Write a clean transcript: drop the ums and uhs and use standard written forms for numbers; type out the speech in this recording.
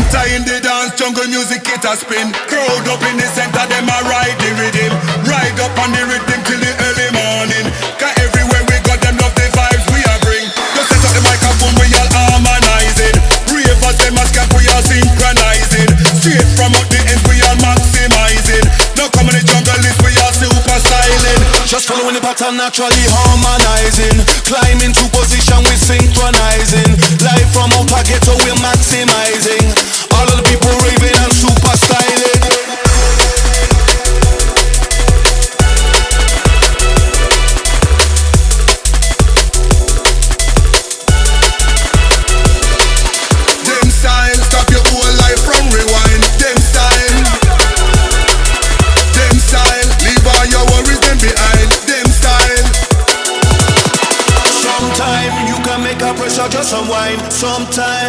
In the dance, jungle music it a spin. Crowd up in the center, them a ride the rhythm. Ride up on the rhythm till the early morning. Cause everywhere we got them love the vibes we a bring. Just set up the microphone, we all harmonizing. Ravers them a scap, we all synchronizing. Straight from out the ends, we all maximizing. Now come on the jungle list, we all super styling. Just following the pattern, naturally harmonizing. Climbing to position, we synchronizing. Live from outer ghetto, we're maximizing. All of the people raving and super styling. Them style, stop your whole life from rewind. Them style, leave all your worries them behind. Them style. Sometime you can make a pressure just unwind. Sometimes